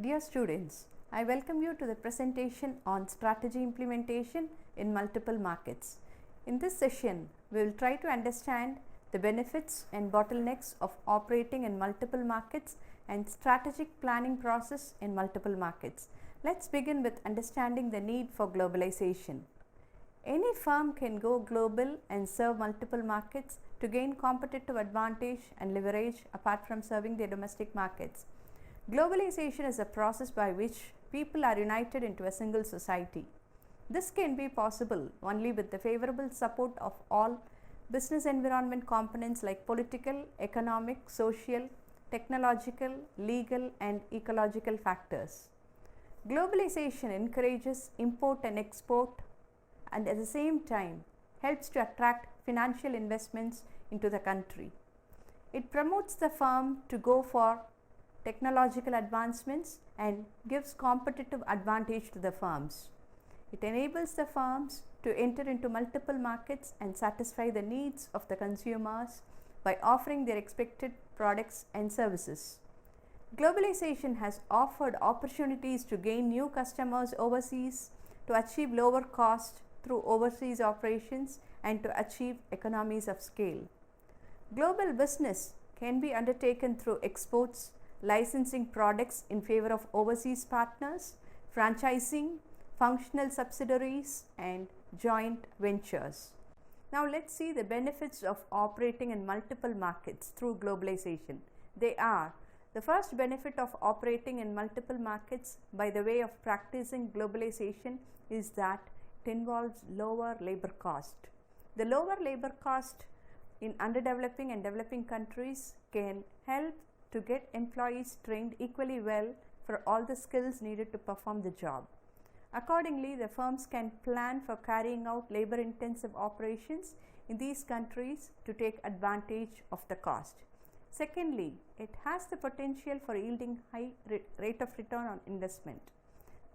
Dear students, I welcome you to the presentation on strategy implementation in multiple markets. In this session, we will try to understand the benefits and bottlenecks of operating in multiple markets and strategic planning process in multiple markets. Let's begin with understanding the need for globalization. Any firm can go global and serve multiple markets to gain competitive advantage and leverage apart from serving their domestic markets. Globalization is a process by which people are united into a single society. This can be possible only with the favorable support of all business environment components like political, economic, social, technological, legal, and ecological factors. Globalization encourages import and export, and at the same time helps to attract financial investments into the country. It promotes the firm to go for technological advancements and gives competitive advantage to the firms. It enables the firms to enter into multiple markets and satisfy the needs of the consumers by offering their expected products and services. Globalization has offered opportunities to gain new customers overseas, to achieve lower cost through overseas operations, and to achieve economies of scale. Global business can be undertaken through exports, licensing products in favor of overseas partners, franchising, functional subsidiaries, and joint ventures. Now let's see the benefits of operating in multiple markets through globalization. They are: the first benefit of operating in multiple markets by the way of practicing globalization is that it involves lower labor cost. The lower labor cost in underdeveloping and developing countries can help to get employees trained equally well for all the skills needed to perform the job. Accordingly, the firms can plan for carrying out labor-intensive operations in these countries to take advantage of the cost. Secondly, it has the potential for yielding high rate of return on investment.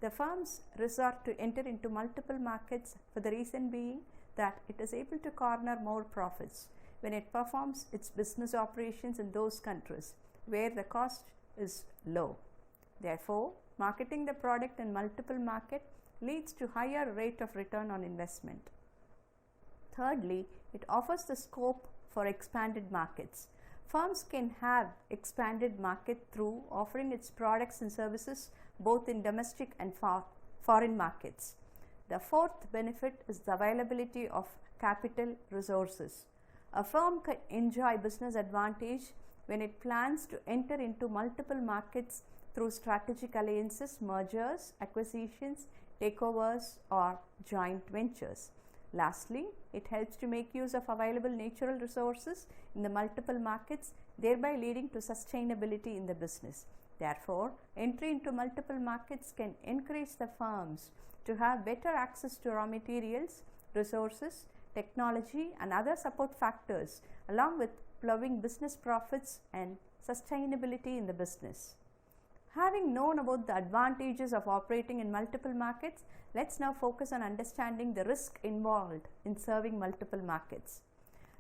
The firms resort to enter into multiple markets for the reason being that it is able to garner more profits when it performs its business operations in those countries where the cost is low. Therefore, marketing the product in multiple markets leads to higher rate of return on investment. Thirdly, it offers the scope for expanded markets. Firms can have expanded market through offering its products and services both in domestic and foreign markets. The fourth benefit is the availability of capital resources. A firm can enjoy business advantage when it plans to enter into multiple markets through strategic alliances, mergers, acquisitions, takeovers, or joint ventures. Lastly, it helps to make use of available natural resources in the multiple markets, thereby leading to sustainability in the business. Therefore, entry into multiple markets can encourage the firms to have better access to raw materials, resources, technology, and other support factors, along with plowing business profits and sustainability in the business. Having known about the advantages of operating in multiple markets, let's now focus on understanding the risk involved in serving multiple markets.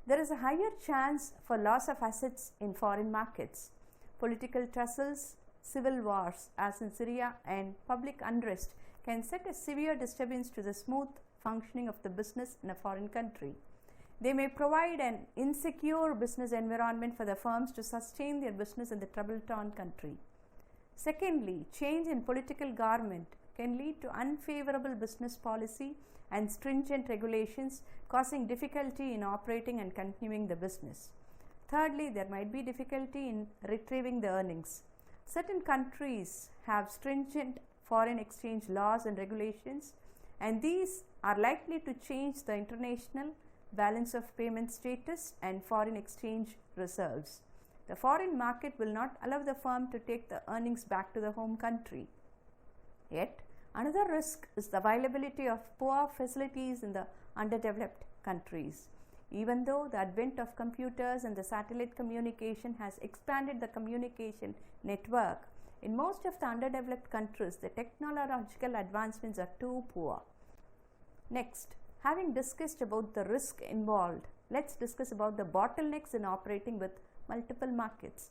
There is a higher chance for loss of assets in foreign markets. Political tussles, civil wars as in Syria, and public unrest can set a severe disturbance to the smooth functioning of the business in a foreign country. They may provide an insecure business environment for the firms to sustain their business in the trouble-torn country. Secondly, change in political government can lead to unfavorable business policy and stringent regulations, causing difficulty in operating and continuing the business. Thirdly, there might be difficulty in retrieving the earnings. Certain countries have stringent foreign exchange laws and regulations, and these are likely to change the international balance of payment status and foreign exchange reserves. The foreign market will not allow the firm to take the earnings back to the home country. Yet, another risk is the availability of poor facilities in the underdeveloped countries. Even though the advent of computers and the satellite communication has expanded the communication network, in most of the underdeveloped countries, the technological advancements are too poor. Next, having discussed about the risk involved, let's discuss about the bottlenecks in operating with multiple markets.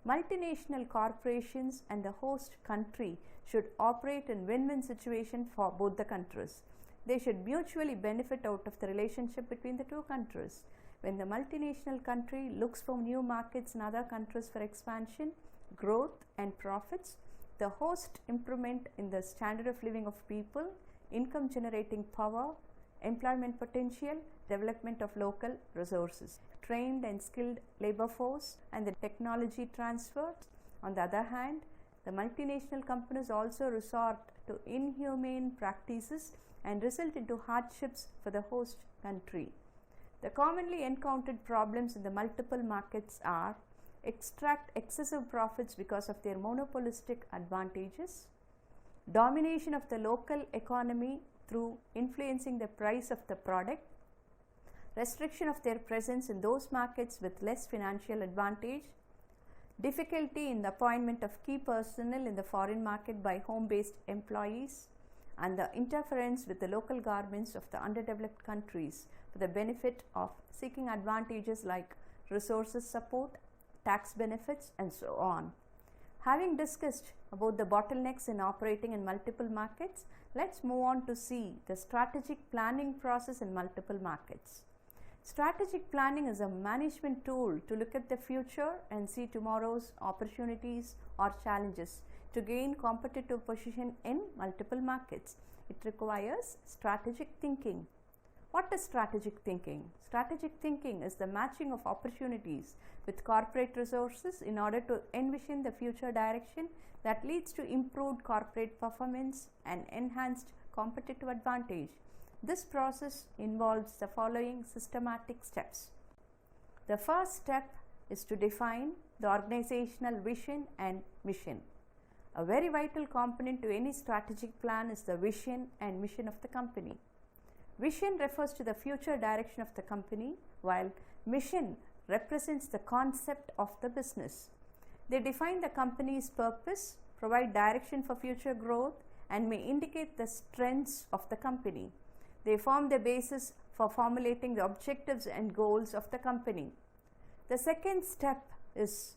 multinational corporations and the host country should operate in win-win situation for both the countries. They should mutually benefit out of the relationship between the two countries. When the multinational country looks for new markets in other countries for expansion, growth and profits, the host improvement in the standard of living of people, income generating power, employment potential, development of local resources, trained and skilled labor force and the technology transfer. On the other hand, the multinational companies also resort to inhumane practices and result into hardships for the host country. The commonly encountered problems in the multiple markets are extract excessive profits because of their monopolistic advantages, domination of the local economy through influencing the price of the product, restriction of their presence in those markets with less financial advantage, difficulty in the appointment of key personnel in the foreign market by home-based employees, and the interference with the local governments of the underdeveloped countries for the benefit of seeking advantages like resources support, tax benefits, and so on. Having discussed about the bottlenecks in operating in multiple markets, let's move on to see the strategic planning process in multiple markets. Strategic planning is a management tool to look at the future and see tomorrow's opportunities or challenges to gain competitive position in multiple markets. It requires strategic thinking. What is strategic thinking? Strategic thinking is the matching of opportunities with corporate resources in order to envision the future direction that leads to improved corporate performance and enhanced competitive advantage. This process involves the following systematic steps. The first step is to define the organizational vision and mission. A very vital component to any strategic plan is the vision and mission of the company. Vision refers to the future direction of the company, while mission represents the concept of the business. They define the company's purpose, provide direction for future growth, and may indicate the strengths of the company. They form the basis for formulating the objectives and goals of the company. The second step is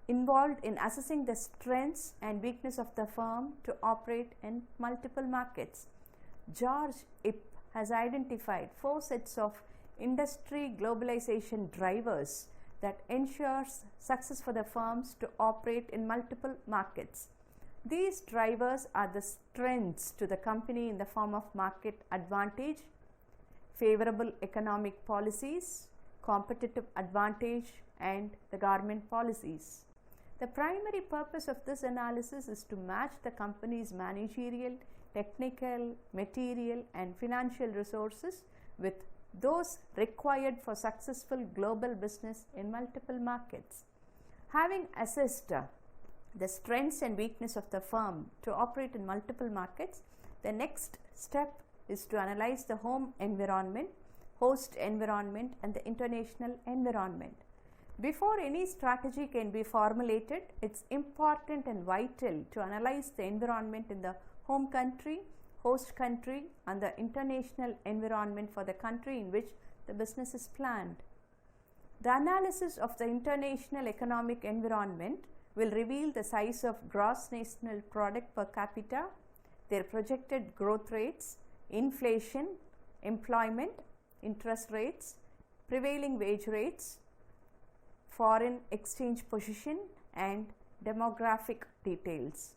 involved in assessing the strengths and weakness of the firm to operate in multiple markets. George Ip has identified 4 sets of industry globalization drivers that ensures success for the firms to operate in multiple markets. These drivers are the strengths to the company in the form of market advantage, favorable economic policies, competitive advantage, and the government policies. The primary purpose of this analysis is to match the company's managerial, technical, material, and financial resources with those required for successful global business in multiple markets. Having assessed the strengths and weakness of the firm to operate in multiple markets, the next step is to analyze the home environment, host environment, and the international environment. Before any strategy can be formulated, it's important and vital to analyze the environment in the home country, host country, and the international environment for the country in which the business is planned. The analysis of the international economic environment will reveal the size of gross national product per capita, their projected growth rates, inflation, employment, interest rates, prevailing wage rates, foreign exchange position, and demographic details.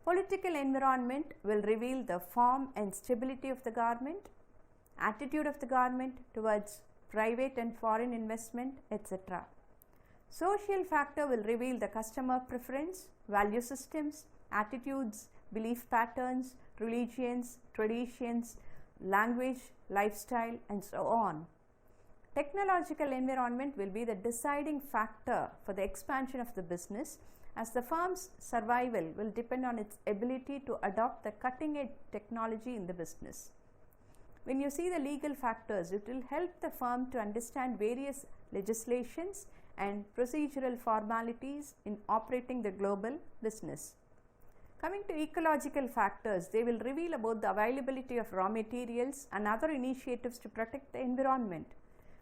Political environment will reveal the form and stability of the government, attitude of the government towards private and foreign investment, etc. Social factor will reveal the customer preference, value systems, attitudes, belief patterns, religions, traditions, language, lifestyle, and so on. Technological environment will be the deciding factor for the expansion of the business, as the firm's survival will depend on its ability to adopt the cutting-edge technology in the business. When you see the legal factors, it will help the firm to understand various legislations and procedural formalities in operating the global business. Coming to ecological factors, they will reveal about the availability of raw materials and other initiatives to protect the environment.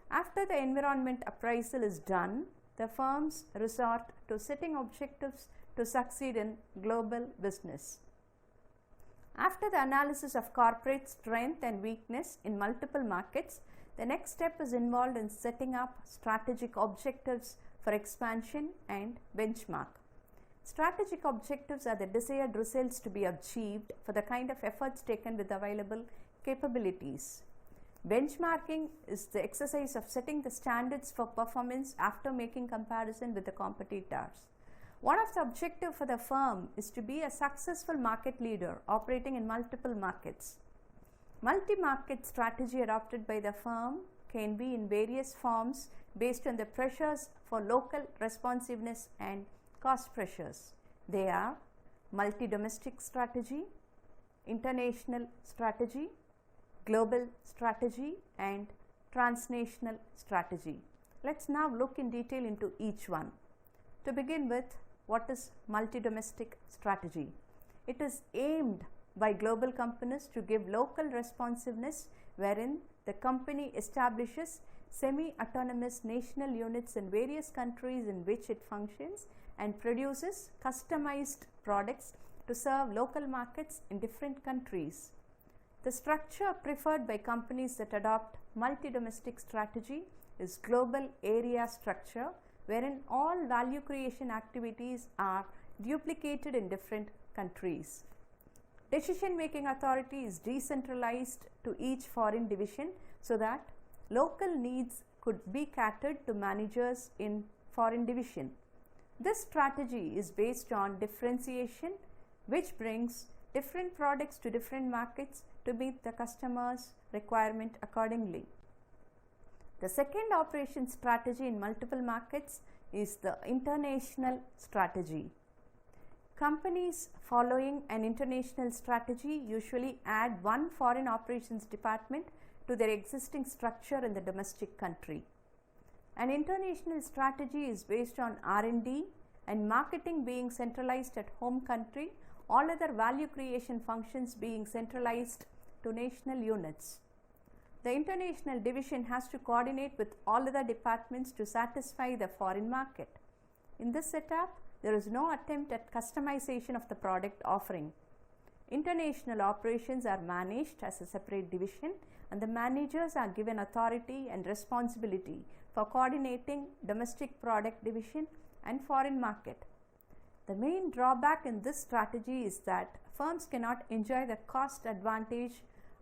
After the environment appraisal is done, the firms resort to setting objectives to succeed in global business. After the analysis of corporate strength and weakness in multiple markets, the next step is involved in setting up strategic objectives for expansion and benchmark. Strategic objectives are the desired results to be achieved for the kind of efforts taken with available capabilities. Benchmarking is the exercise of setting the standards for performance after making comparison with the competitors. One of the objectives for the firm is to be a successful market leader operating in multiple markets. Multi-market strategy adopted by the firm can be in various forms based on the pressures for local responsiveness and cost pressures. They are multi-domestic strategy, international strategy, global strategy, and transnational strategy. Let's now look in detail into each one. To begin with, what is multi-domestic strategy? It is aimed by global companies to give local responsiveness, wherein the company establishes semi-autonomous national units in various countries in which it functions and produces customized products to serve local markets in different countries. The structure preferred by companies that adopt multi-domestic strategy is global area structure, wherein all value creation activities are duplicated in different countries. Decision-making authority is decentralized to each foreign division so that local needs could be catered to managers in foreign division. This strategy is based on differentiation, which brings different products to different markets to meet the customer's requirement accordingly. The second operation strategy in multiple markets is the international strategy. Companies following an international strategy usually add one foreign operations department to their existing structure in the domestic country. An international strategy is based on R&D and marketing being centralized at home country, all other value creation functions being centralized to national units. The international division has to coordinate with all other departments to satisfy the foreign market. In this setup, there is no attempt at customization of the product offering. International operations are managed as a separate division, and the managers are given authority and responsibility for coordinating domestic product division and foreign market. The main drawback in this strategy is that firms cannot enjoy the cost advantage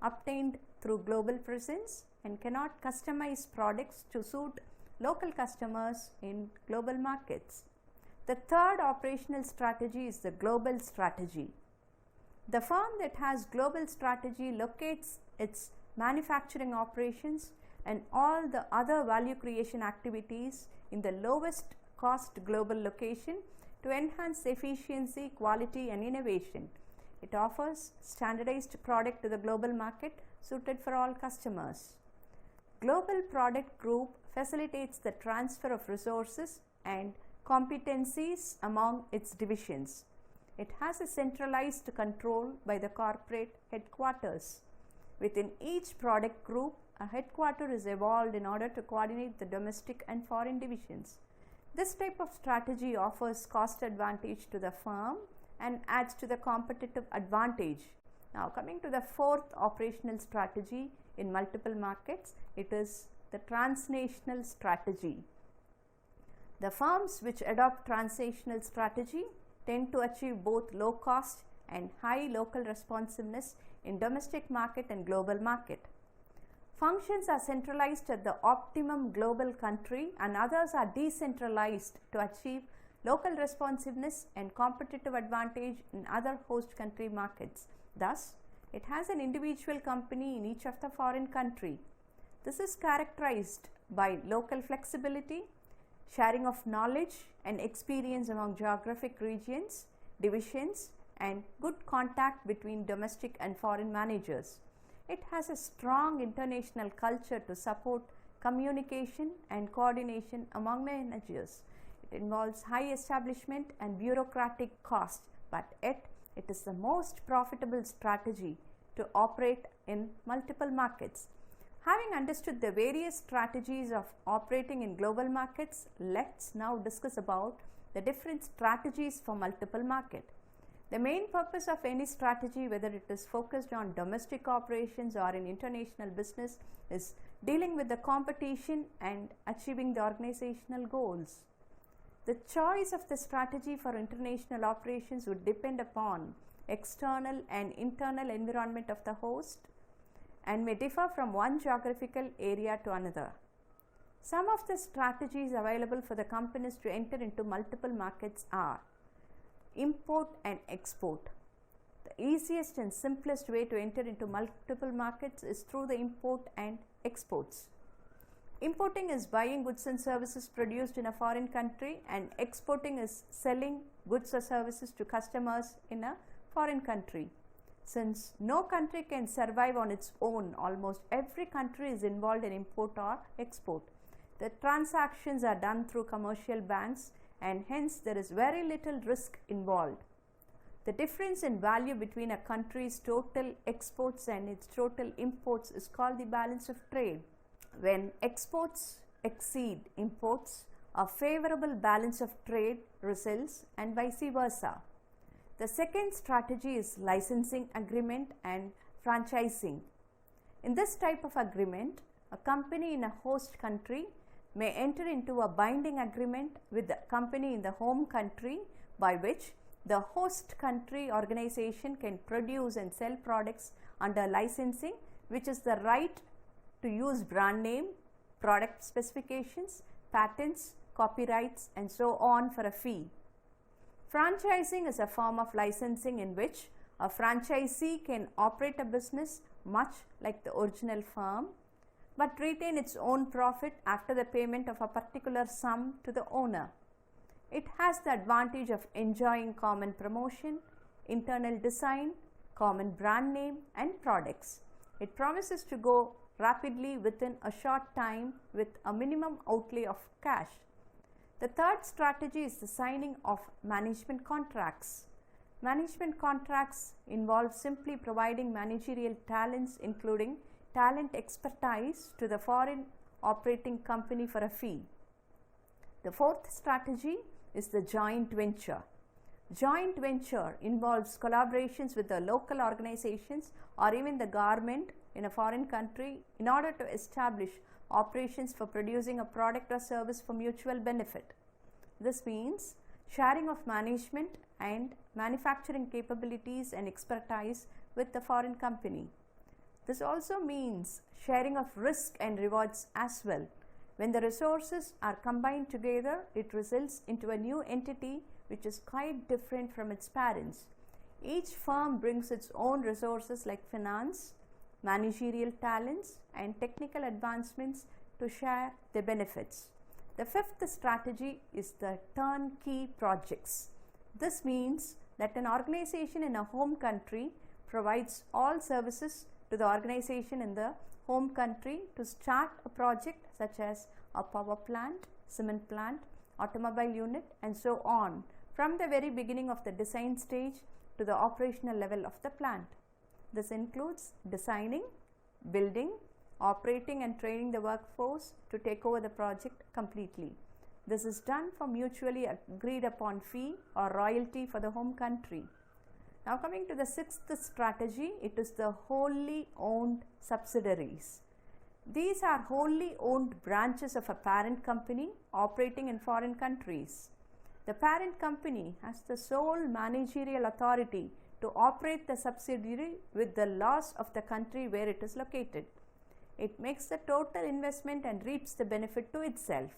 obtained through global presence and cannot customize products to suit local customers in global markets. The third operational strategy is the global strategy. The firm that has global strategy locates its manufacturing operations and all the other value creation activities in the lowest cost global location to enhance efficiency, quality, and innovation. It offers standardized product to the global market suited for all customers. Global product group facilitates the transfer of resources and competencies among its divisions. It has a centralized control by the corporate headquarters. Within each product group, a headquarter is evolved in order to coordinate the domestic and foreign divisions. This type of strategy offers cost advantage to the firm and adds to the competitive advantage. Now, coming to the fourth operational strategy in multiple markets, it is the transnational strategy. The firms which adopt transnational strategy tend to achieve both low cost and high local responsiveness in domestic market and global market. Functions are centralized at the optimum global country and others are decentralized to achieve local responsiveness and competitive advantage in other host country markets. Thus, it has an individual company in each of the foreign country. This is characterized by local flexibility, sharing of knowledge and experience among geographic regions, divisions, and good contact between domestic and foreign managers. It has a strong international culture to support communication and coordination among managers. It involves high establishment and bureaucratic cost, but yet it is the most profitable strategy to operate in multiple markets. Having understood the various strategies of operating in global markets, let's now discuss about the different strategies for multiple markets. The main purpose of any strategy, whether it is focused on domestic operations or in international business, is dealing with the competition and achieving the organizational goals. The choice of the strategy for international operations would depend upon external and internal environment of the host and may differ from one geographical area to another. Some of the strategies available for the companies to enter into multiple markets are import and export. The easiest and simplest way to enter into multiple markets is through the import and exports. Importing is buying goods and services produced in a foreign country, and exporting is selling goods or services to customers in a foreign country. Since no country can survive on its own, almost every country is involved in import or export. The transactions are done through commercial banks, and hence there is very little risk involved. The difference in value between a country's total exports and its total imports is called the balance of trade. When exports exceed imports, a favorable balance of trade results, and vice versa. The second strategy is licensing agreement and franchising. In this type of agreement, a company in a host country may enter into a binding agreement with the company in the home country, by which the host country organization can produce and sell products under licensing, which is the right to use brand name, product specifications, patents, copyrights, and so on for a fee. Franchising is a form of licensing in which a franchisee can operate a business much like the original firm, but retain its own profit after the payment of a particular sum to the owner. It has the advantage of enjoying common promotion, internal design, common brand name, and products. It promises to go rapidly within a short time with a minimum outlay of cash. The third strategy is the signing of management contracts. Management contracts involve simply providing managerial talents, including talent expertise, to the foreign operating company for a fee. The fourth strategy is the joint venture. Joint venture involves collaborations with the local organizations or even the government in a foreign country in order to establish operations for producing a product or service for mutual benefit. This means sharing of management and manufacturing capabilities and expertise with the foreign company. This also means sharing of risk and rewards as well. When the resources are combined together, it results into a new entity which is quite different from its parents. Each firm brings its own resources like finance, managerial talents, and technical advancements to share the benefits. The fifth strategy is the turnkey projects. This means that an organization in a home country provides all services to the organization in the home country to start a project such as a power plant, cement plant, automobile unit, and so on, from the very beginning of the design stage to the operational level of the plant. This includes designing, building, operating and training the workforce to take over the project completely. This is done for mutually agreed upon fee or royalty for the home country. Now coming to the sixth strategy, it is the wholly owned subsidiaries. These are wholly owned branches of a parent company operating in foreign countries. The parent company has the sole managerial authority to operate the subsidiary with the laws of the country where it is located. It makes the total investment and reaps the benefit to itself.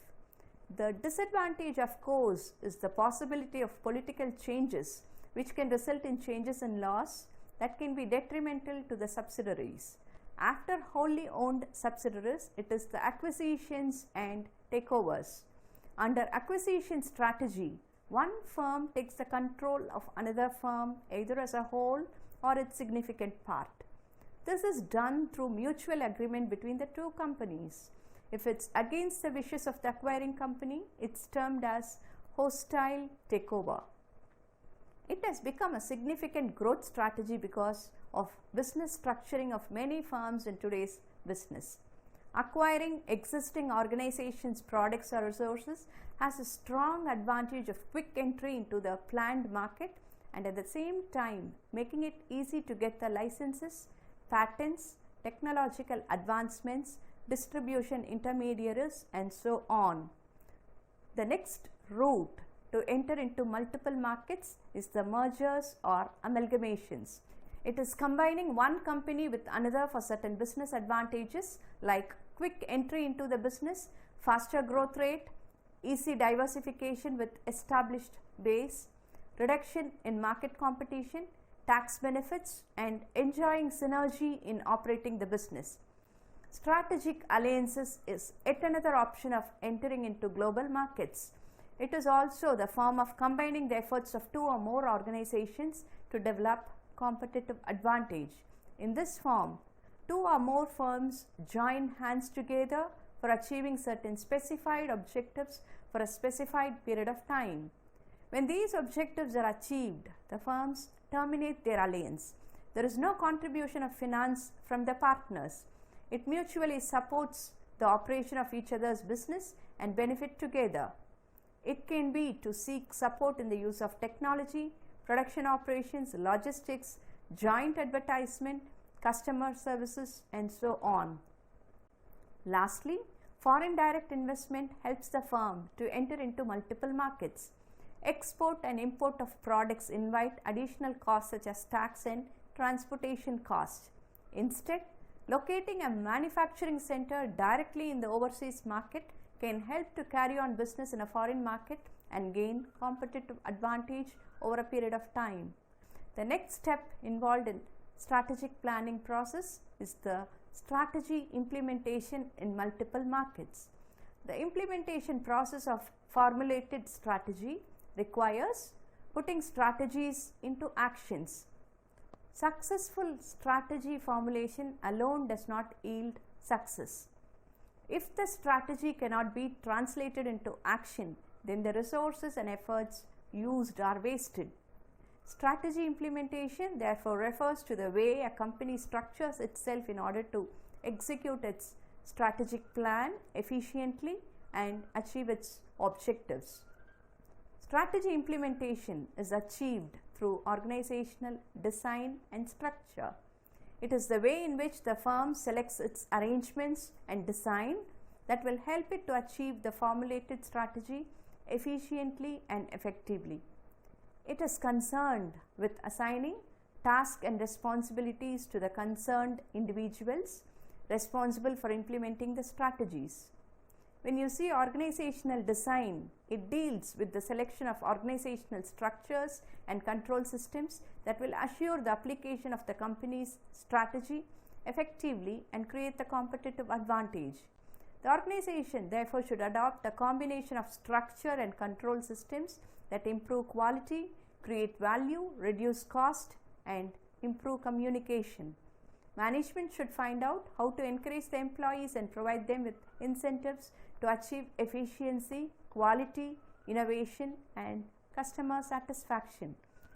The disadvantage, of course, is the possibility of political changes which can result in changes in laws that can be detrimental to the subsidiaries. After wholly owned subsidiaries, it is the acquisitions and takeovers. Under acquisition strategy, one firm takes the control of another firm either as a whole or its significant part. This is done through mutual agreement between the two companies. If it's against the wishes of the acquiring company, it's termed as hostile takeover. It has become a significant growth strategy because of business structuring of many firms in today's business. Acquiring existing organizations' products or resources has a strong advantage of quick entry into the planned market, and at the same time making it easy to get the licenses, patents, technological advancements, distribution intermediaries, and so on. The next route to enter into multiple markets is the mergers or amalgamations. It is combining one company with another for certain business advantages like quick entry into the business, faster growth rate, easy diversification with established base, reduction in market competition, tax benefits, and enjoying synergy in operating the business. Strategic alliances is yet another option of entering into global markets. It is also the form of combining the efforts of two or more organizations to develop competitive advantage. In this form, two or more firms join hands together for achieving certain specified objectives for a specified period of time. When these objectives are achieved, the firms terminate their alliance. There is no contribution of finance from the partners. It mutually supports the operation of each other's business and benefit together. It can be to seek support in the use of technology, production operations, logistics, joint advertisement, customer services, and so on. Lastly, foreign direct investment helps the firm to enter into multiple markets. Export and import of products invite additional costs such as tax and transportation costs. Instead, locating a manufacturing center directly in the overseas market can help to carry on business in a foreign market and gain competitive advantage over a period of time. The next step involved in strategic planning process is the strategy implementation in multiple markets. The implementation process of formulated strategy requires putting strategies into actions. Successful strategy formulation alone does not yield success. If the strategy cannot be translated into action, then the resources and efforts used are wasted. Strategy implementation therefore refers to the way a company structures itself in order to execute its strategic plan efficiently and achieve its objectives. Strategy implementation is achieved through organizational design and structure. It is the way in which the firm selects its arrangements and design that will help it to achieve the formulated strategy efficiently and effectively. It is concerned with assigning tasks and responsibilities to the concerned individuals responsible for implementing the strategies. When you see organizational design, it deals with the selection of organizational structures and control systems that will assure the application of the company's strategy effectively and create the competitive advantage. The organization therefore should adopt a combination of structure and control systems that improve quality, create value, reduce cost, and improve communication. Management should find out how to encourage the employees and provide them with incentives to achieve efficiency, quality, innovation, and customer satisfaction.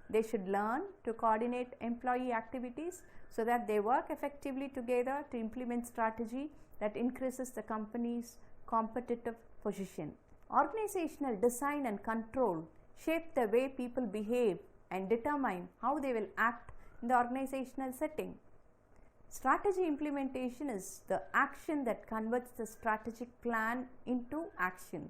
They should learn to coordinate employee activities so that they work effectively together to implement strategy that increases the company's competitive position. Organizational design and control shape the way people behave and determine how they will act in the organizational setting. Strategy implementation is the action that converts the strategic plan into action.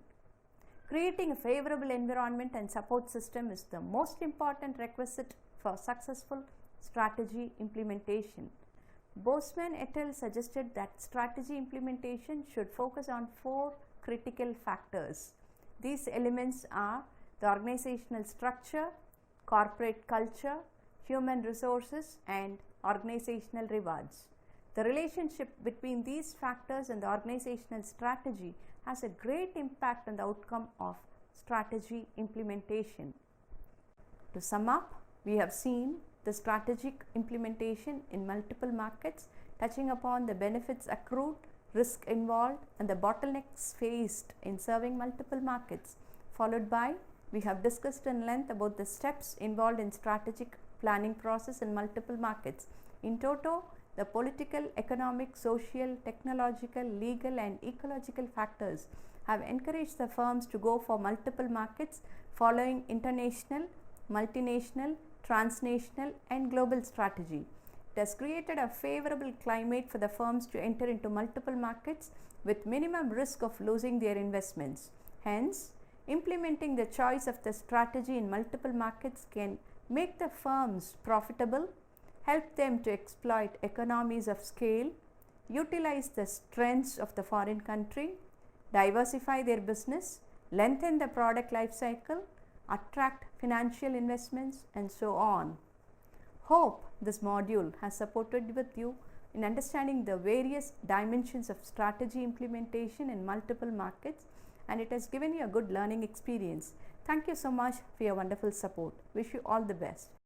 Creating a favorable environment and support system is the most important requisite for successful strategy implementation. Boseman et al. Suggested that strategy implementation should focus on 4 critical factors. These elements are the organizational structure, corporate culture, human resources, and organizational rewards. The relationship between these factors and the organizational strategy has a great impact on the outcome of strategy implementation. To sum up, we have seen the strategic implementation in multiple markets, touching upon the benefits accrued, risk involved, and the bottlenecks faced in serving multiple markets. Followed by, we have discussed in length about the steps involved in strategic planning process in multiple markets. In toto, the political, economic, social, technological, legal and ecological factors have encouraged the firms to go for multiple markets following international, multinational, transnational and global strategy. It has created a favorable climate for the firms to enter into multiple markets with minimum risk of losing their investments. Hence, implementing the choice of the strategy in multiple markets can make the firms profitable, help them to exploit economies of scale, utilize the strengths of the foreign country, diversify their business, lengthen the product life cycle, attract financial investments and so on. Hope this module has supported with you in understanding the various dimensions of strategy implementation in multiple markets, and it has given you a good learning experience. Thank you so much for your wonderful support. Wish you all the best.